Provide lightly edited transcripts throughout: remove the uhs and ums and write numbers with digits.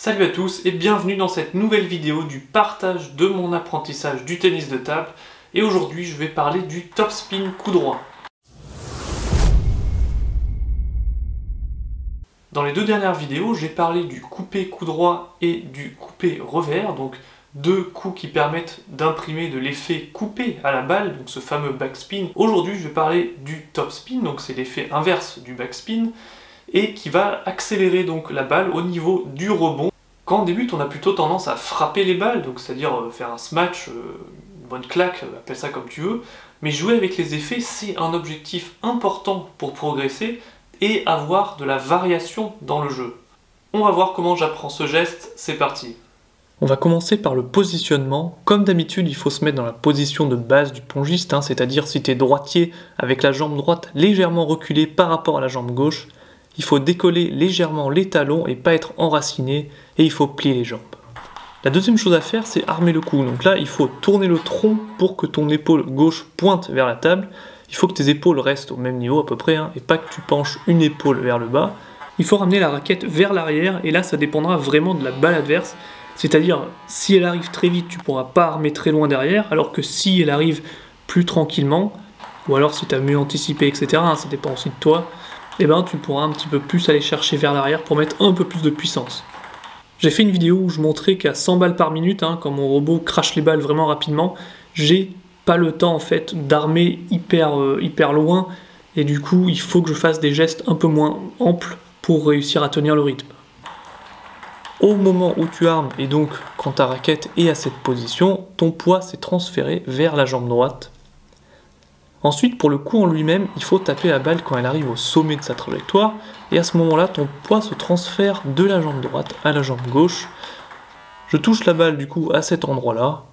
Salut à tous et bienvenue dans cette nouvelle vidéo du partage de mon apprentissage du tennis de table. Et aujourd'hui je vais parler du topspin coup droit. Dans les deux dernières vidéos, j'ai parlé du coupé coup droit et du coupé revers, donc deux coups qui permettent d'imprimer de l'effet coupé à la balle, donc ce fameux backspin. Aujourd'hui je vais parler du topspin, donc c'est l'effet inverse du backspin, et qui va accélérer donc la balle au niveau du rebond. Quand on débute, on a plutôt tendance à frapper les balles, donc c'est-à-dire faire un smash, une bonne claque, appelle ça comme tu veux, mais jouer avec les effets, c'est un objectif important pour progresser et avoir de la variation dans le jeu. On va voir comment j'apprends ce geste, c'est parti. On va commencer par le positionnement. Comme d'habitude, il faut se mettre dans la position de base du pongiste, c'est-à-dire si tu es droitier avec la jambe droite légèrement reculée par rapport à la jambe gauche, il faut décoller légèrement les talons et pas être enraciné, et il faut plier les jambes. La deuxième chose à faire, c'est armer le cou. Donc là, il faut tourner le tronc pour que ton épaule gauche pointe vers la table. Il faut que tes épaules restent au même niveau à peu près, et pas que tu penches une épaule vers le bas. Il faut ramener la raquette vers l'arrière, et là, ça dépendra vraiment de la balle adverse. C'est-à-dire, si elle arrive très vite, tu ne pourras pas armer très loin derrière, alors que si elle arrive plus tranquillement, ou alors si tu as mieux anticipé, etc., ça dépend aussi de toi, et ben tu pourras un petit peu plus aller chercher vers l'arrière pour mettre un peu plus de puissance. J'ai fait une vidéo où je montrais qu'à 100 balles par minute, quand mon robot crache les balles vraiment rapidement, j'ai pas le temps en fait d'armer hyper loin, et du coup il faut que je fasse des gestes un peu moins amples pour réussir à tenir le rythme. Au moment où tu armes, et donc quand ta raquette est à cette position, ton poids s'est transféré vers la jambe droite. Ensuite, pour le coup en lui-même, il faut taper la balle quand elle arrive au sommet de sa trajectoire, et à ce moment-là, ton poids se transfère de la jambe droite à la jambe gauche. Je touche la balle du coup à cet endroit-là.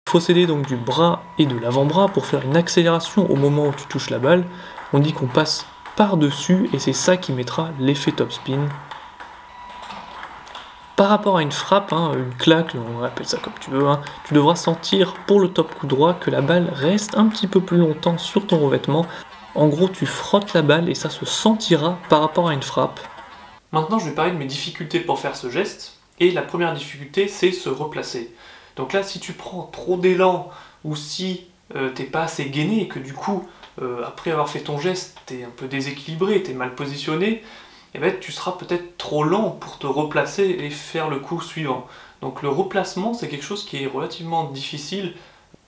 Il faut s'aider donc du bras et de l'avant-bras pour faire une accélération au moment où tu touches la balle. On dit qu'on passe par-dessus, et c'est ça qui mettra l'effet topspin. Par rapport à une frappe, une claque, on appelle ça comme tu veux, tu devras sentir pour le top coup droit que la balle reste un petit peu plus longtemps sur ton revêtement. En gros, tu frottes la balle et ça se sentira par rapport à une frappe. Maintenant, je vais parler de mes difficultés pour faire ce geste. Et la première difficulté, c'est se replacer. Donc là, si tu prends trop d'élan ou si t'es pas assez gainé et que du coup, après avoir fait ton geste, t'es un peu déséquilibré, t'es mal positionné, et ben, tu seras peut-être trop lent pour te replacer et faire le coup suivant. Donc le replacement, c'est quelque chose qui est relativement difficile.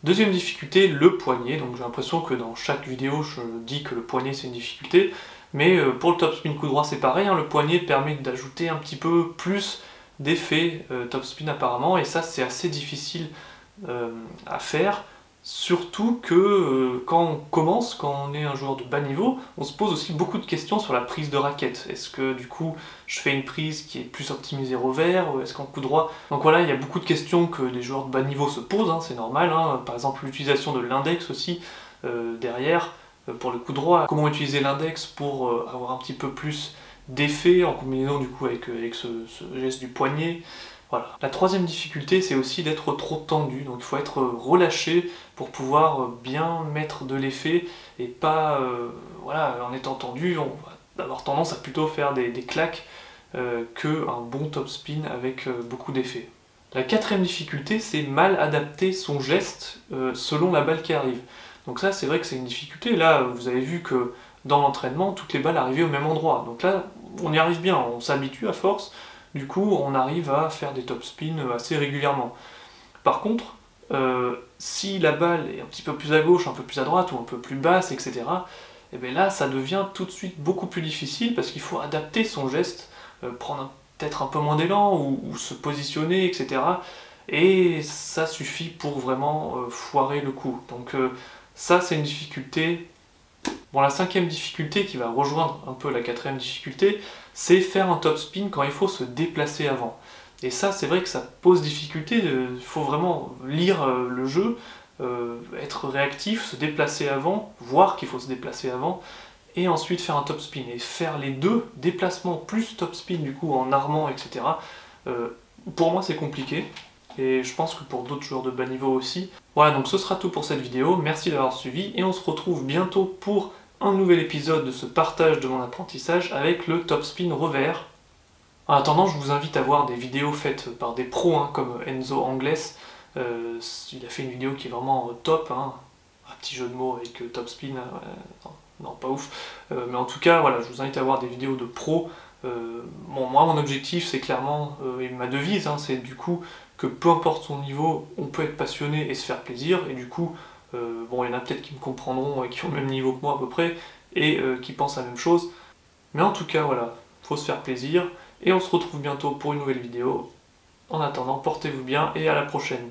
Deuxième difficulté, le poignet. Donc j'ai l'impression que dans chaque vidéo, je dis que le poignet c'est une difficulté. Mais pour le topspin coup droit, c'est pareil. Le poignet permet d'ajouter un petit peu plus d'effet topspin apparemment. Et ça, c'est assez difficile à faire. Surtout que quand on commence, quand on est un joueur de bas niveau, on se pose aussi beaucoup de questions sur la prise de raquette. Est-ce que du coup je fais une prise qui est plus optimisée revers, ou est-ce qu'en coup droit? Donc voilà, il y a beaucoup de questions que les joueurs de bas niveau se posent, c'est normal. Par exemple l'utilisation de l'index aussi derrière pour le coup droit. Comment utiliser l'index pour avoir un petit peu plus d'effet en combinaison du coup avec ce geste du poignet. Voilà. La troisième difficulté, c'est aussi d'être trop tendu, donc il faut être relâché pour pouvoir bien mettre de l'effet et pas, en étant tendu, on va avoir tendance à plutôt faire des claques qu'un bon topspin avec beaucoup d'effet. La quatrième difficulté, c'est mal adapter son geste selon la balle qui arrive. Donc ça, c'est vrai que c'est une difficulté. Là, vous avez vu que dans l'entraînement, toutes les balles arrivaient au même endroit. Donc là, on y arrive bien, on s'habitue à force. Du coup, on arrive à faire des topspins assez régulièrement. Par contre, si la balle est un petit peu plus à gauche, un peu plus à droite ou un peu plus basse, etc., et bien là, ça devient tout de suite beaucoup plus difficile parce qu'il faut adapter son geste, prendre peut-être un peu moins d'élan ou se positionner, etc. Et ça suffit pour vraiment foirer le coup. Donc ça, c'est une difficulté. Bon, la cinquième difficulté qui va rejoindre un peu la quatrième difficulté, c'est faire un topspin quand il faut se déplacer avant. Et ça, c'est vrai que ça pose difficulté, il faut vraiment lire le jeu, être réactif, se déplacer avant, voir qu'il faut se déplacer avant, et ensuite faire un topspin. Et faire les deux, déplacement plus topspin du coup en armant, etc., pour moi c'est compliqué. Et je pense que pour d'autres joueurs de bas niveau aussi. Voilà, donc ce sera tout pour cette vidéo, merci d'avoir suivi, et on se retrouve bientôt pour un nouvel épisode de ce partage de mon apprentissage avec le topspin revers. En attendant, je vous invite à voir des vidéos faites par des pros comme Enzo Angles. Il a fait une vidéo qui est vraiment top, hein. Un petit jeu de mots avec Topspin, non pas ouf. Mais en tout cas, voilà, je vous invite à voir des vidéos de pros. Bon, moi, mon objectif, c'est clairement, et ma devise, c'est du coup que peu importe son niveau, on peut être passionné et se faire plaisir. Et du coup, bon, il y en a peut-être qui me comprendront et qui ont le même niveau que moi à peu près, et qui pensent la même chose. Mais en tout cas, voilà, faut se faire plaisir. Et on se retrouve bientôt pour une nouvelle vidéo. En attendant, portez-vous bien et à la prochaine.